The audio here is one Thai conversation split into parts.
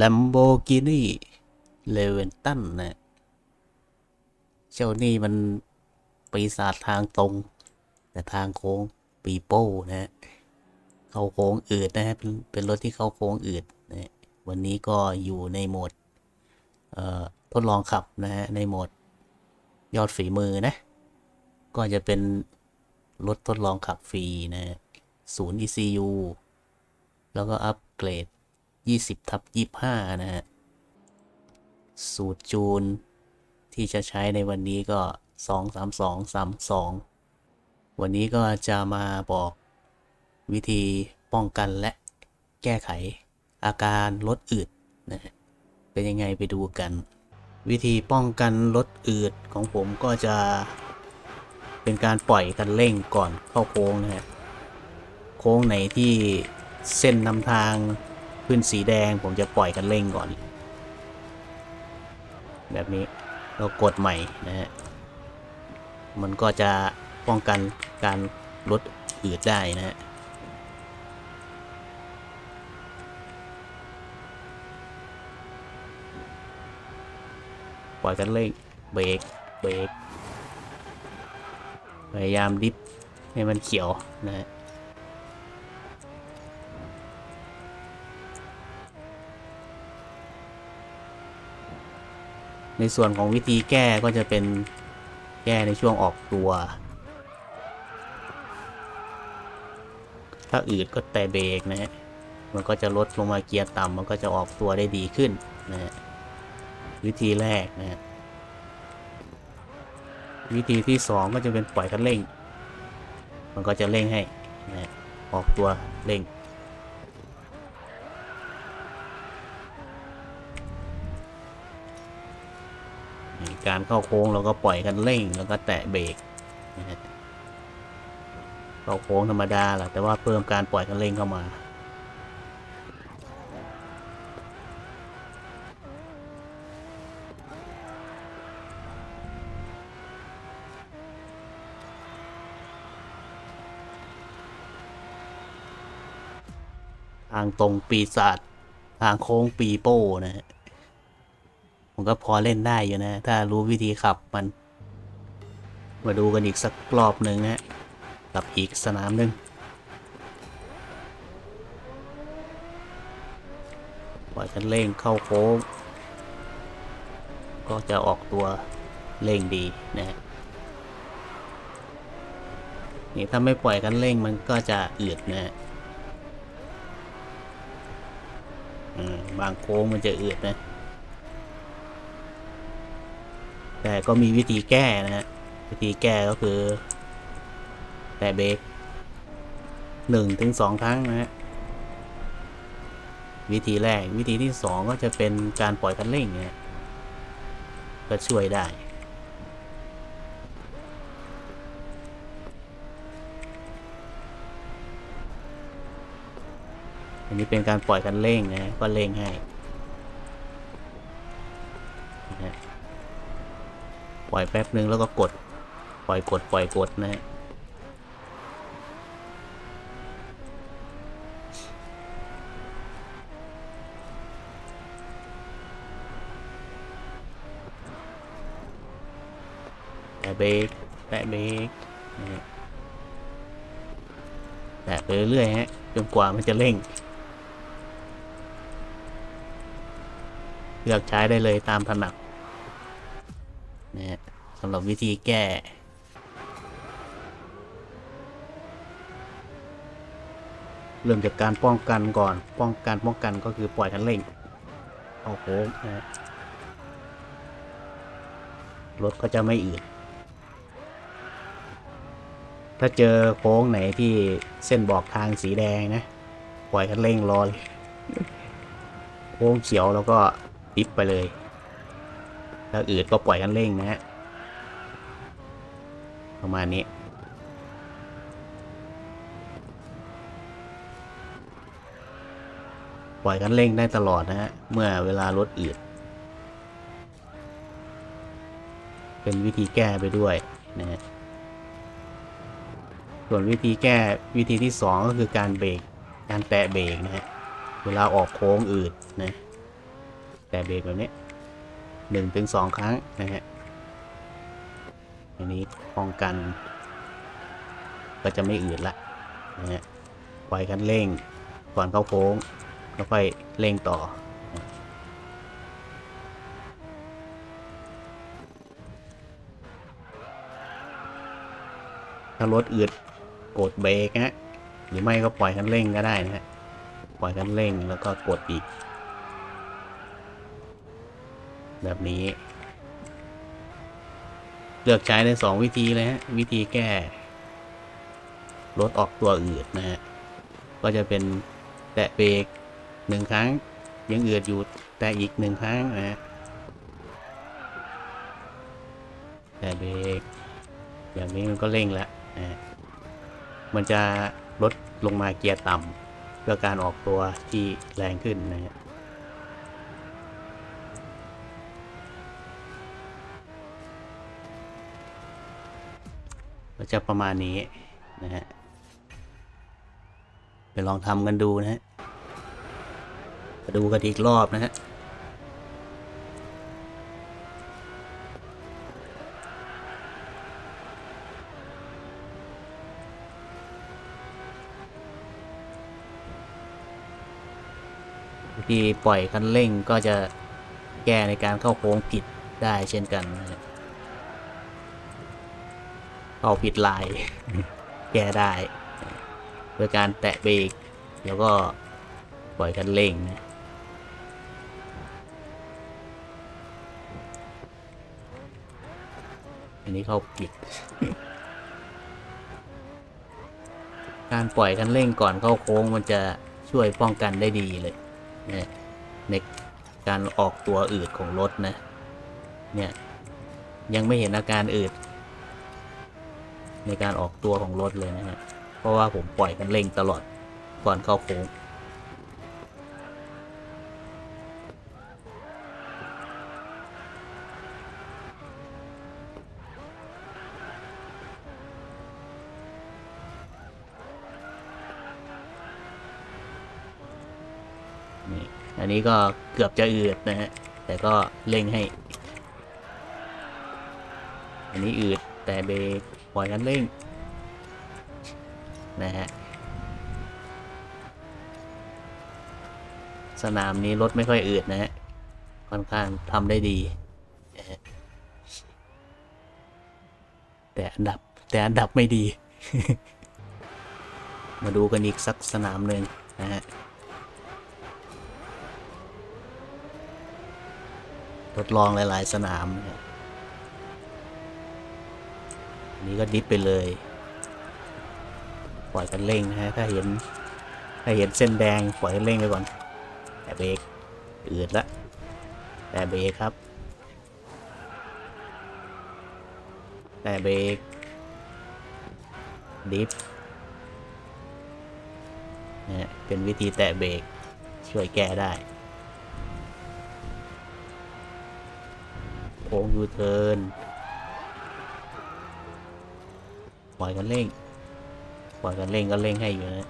Lamborghini Reventon นะเจ้านี่มันปีศาจทางตรงแต่ทางโค้งปีโป้นะเข้าโค้งอืดนะฮะเป็นรถที่เข้าโค้งอืดนะวันนี้ก็อยู่ในโหมดทดลองขับนะฮะในโหมดยอดฝีมือนะก็จะเป็นรถทดลองขับฟรีนะศูนย์ ECU แล้วก็อัปเกรด20/25นะฮะสูตรจูนที่จะใช้ในวันนี้ก็23232วันนี้ก็จะมาบอกวิธีป้องกันและแก้ไขอาการรถอืดนะเป็นยังไงไปดูกันวิธีป้องกันรถอืดของผมก็จะเป็นการปล่อยคันเร่งก่อนเข้าโค้งนะฮะโค้งไหนที่เส้นนำทางขึ้นสีแดงผมจะปล่อยคันเร่งก่อนแบบนี้เรากดใหม่นะฮะมันก็จะป้องกันการรถอืดได้นะฮะปล่อยคันเร่งเบรกเบรกพยายามดิฟให้มันเขียวนะฮะในส่วนของวิธีแก้ก็จะเป็นแก้ในช่วงออกตัวถ้าอืดก็แต่เบรกนะฮะมันก็จะลดลงมาเกียร์ต่ำมันก็จะออกตัวได้ดีขึ้นนะฮะวิธีแรกนะฮะวิธีที่2ก็จะเป็นปล่อยคันเร่งมันก็จะเร่งให้นะฮะออกตัวเร่งการเข้าโค้งเราก็ปล่อยคันเร่งแล้วก็แตะเบรกนะฮะเข้าโค้งธรรมดาแหละแต่ว่าเพิ่มการปล่อยคันเร่งเข้ามาทางตรงปีศาจทางโค้งปีโป้นะฮะผมก็พอเล่นได้อยู่นะถ้ารู้วิธีขับมันมาดูกันอีกสักรอบหนึ่งนะกับอีกสนามหนึ่งปล่อยคันเร่งเข้าโค้งก็จะออกตัวเร่งดีนะฮะนี่ถ้าไม่ปล่อยคันเร่งมันก็จะอืดนะฮะบางโค้งมันจะอืดนะแต่ก็มีวิธีแก้นะฮะวิธีแก้ก็คือแตะเบรก1 ถึง 2 ครั้งนะฮะวิธีแรกวิธีที่2ก็จะเป็นการปล่อยคันเร่งเนี่ยก็ช่วยได้อันนี้เป็นการปล่อยคันเร่งนะก็เร่งให้นะปล่อยแป๊บนึงแล้วก็กดปล่อยกดปล่อยกดนะฮะแตะเบรกแตะเบรกนะฮะแตะไปเรื่อยๆฮะจนกว่ามันจะเร่งเลือกใช้ได้เลยตามถนัดนะฮะสำหรับวิธีแก้เริ่มจากการป้องกันก่อนป้องกันก็คือปล่อยคันเร่งเข้าโค้งนะฮะรถก็จะไม่อืดถ้าเจอโค้งไหนที่เส้นบอกทางสีแดงนะปล่อยคันเร่งรอเลยโค้งเขียวแล้วก็ดิฟไปเลยถ้าอืดก็ปล่อยคันเร่งนะฮะประมาณนี้ปล่อยคันเร่งได้ตลอดนะฮะเมื่อเวลารถอืดเป็นวิธีแก้ไปด้วยนะฮะส่วนวิธีแก้วิธีที่2ก็คือการเบรกการแตะเบรกนะฮะเวลาออกโค้งอืดนะ แต่เบรกแบบนี้1 ถึง 2 ครั้งนะฮะอันนี้ป้องกันก็จะไม่อืดละนะฮะปล่อยคันเร่งก่อนเข้าโค้งแล้วค่อยเร่งต่อถ้ารถอืดกดเบรกฮะหรือไม่ก็ปล่อยคันเร่งก็ได้นะฮะปล่อยคันเร่งแล้วก็กดอีกแบบนี้เลือกใช้ได้2 วิธีเลยฮะวิธีแก้รถออกตัวอืดนะฮะก็จะเป็นแตะเบรก1 ครั้งยังอืดอยู่แต่อีก1 ครั้งนะฮะแตะเบรกอย่างนี้มันก็เร่งแล้วนะมันจะลดลงมาเกียร์ต่ำเพื่อการออกตัวที่แรงขึ้นนะฮะก็จะประมาณนี้นะฮะไปลองทำกันดูนะฮะมาดูกันอีกรอบนะฮะวิธีปล่อยคันเร่งก็จะแก้ในการเข้าโค้งผิดได้เช่นกันนะฮะเข้าผิดลาย แก้ได้โดยการแตะเบรกแล้วก็ปล่อยคันเร่งนะอันนี้เข้าผิด การปล่อยคันเร่งก่อนเข้าโค้งมันจะช่วยป้องกันได้ดีเลยนะในการออกตัวอืดของรถนะเนี่ยยังไม่เห็นอาการอืดในการออกตัวของรถเลยนะฮะเพราะว่าผมปล่อยคันเร่งตลอดก่อนเข้าโค้งนี่อันนี้ก็เกือบจะอืดนะฮะแต่ก็เร่งให้อันนี้อืดแต่เบรกปล่อยคันเร่งนะฮะสนามนี้รถไม่ค่อยอืดนะฮะค่อนข้างทำได้ดีแต่อันดับแต่อันดับไม่ดี มาดูกันอีกสักสนามหนึ่งนะฮะทดลองหลายๆสนามนะอันนี้ก็ดิฟไปเลยปล่อยกันเร่งนะฮะถ้าเห็นเส้นแดงปล่อยกันเร่งไปก่อนแต่เบรกอืดละแต่เบรกครับแต่เบรกดิฟนะเป็นวิธีแตะเบรกช่วยแก้ได้โค้งยูเทิร์นปล่อยกันเร่งปล่อยกันเร่งก็เร่งให้อยู่นะ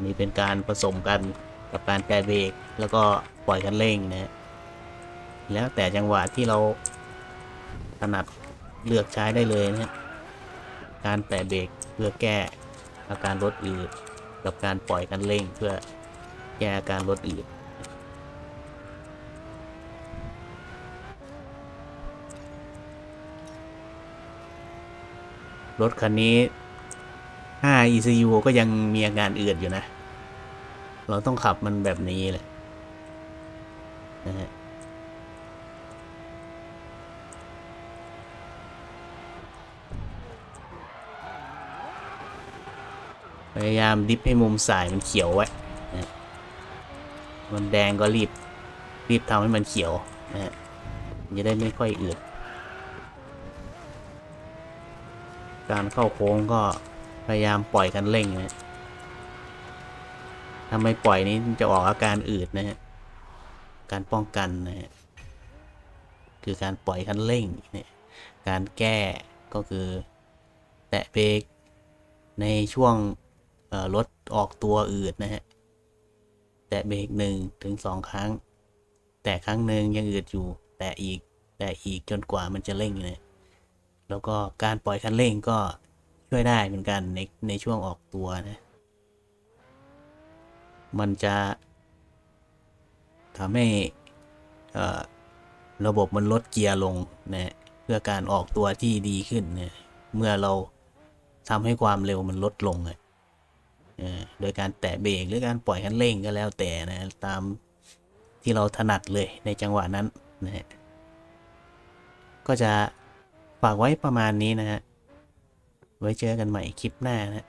นี่เป็นการผสมกันกับการแตะเบรกแล้วก็ปล่อยกันเร่งนะแล้วแต่จังหวะที่เราถนัดเลือกใช้ได้เลยนะการแตะเบรกเพื่อแก้อาการรถอืดกับการปล่อยคันเร่งเพื่อแก้อาการรถอืดรถคันนี้5 ECU ก็ยังมีอาการอืดอยู่นะเราต้องขับมันแบบนี้แหละนะฮะพยายามดิฟให้มุมสายมันเขียวไว้นะมันแดงก็รีบทำให้มันเขียวนะฮะจะได้ไม่ค่อยอืดการเข้าโค้งก็พยายามปล่อยคันเร่งนะ ถ้าไม่ปล่อยนี้จะออกอาการอืดนะฮะการป้องกันนะฮะคือการปล่อยคันเร่งเนี่ยการแก้ก็คือแตะเบรกในช่วงรถออกตัวอืดนะฮะแตะเบรก1 ถึง 2 ครั้งแตะครั้งหนึ่งยังอืดอยู่แตะอีกจนกว่ามันจะเร่งเนี่ยแล้วก็การปล่อยคันเร่งก็ช่วยได้เหมือนกันในช่วงออกตัวนะมันจะทำให้ระบบมันลดเกียร์ลงนะเพื่อการออกตัวที่ดีขึ้นเนี่ยเมื่อเราทำให้ความเร็วมันลดลงโดยการแตะเบรกหรือการปล่อยคันเร่งก็แล้วแต่นะตามที่เราถนัดเลยในจังหวะนั้นนะฮะก็จะฝากไว้ประมาณนี้นะฮะไว้เจอกันใหม่คลิปหน้านะ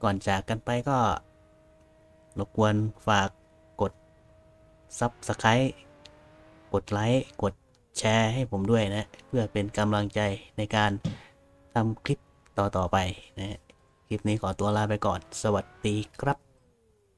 ก่อนจากกันไปก็รบกวนฝากกด Subscribe กดไลค์กดแชร์ให้ผมด้วยนะเพื่อเป็นกำลังใจในการทำคลิปต่อๆไปนะคลิปนี้ขอตัวลาไปก่อนสวัสดีครับ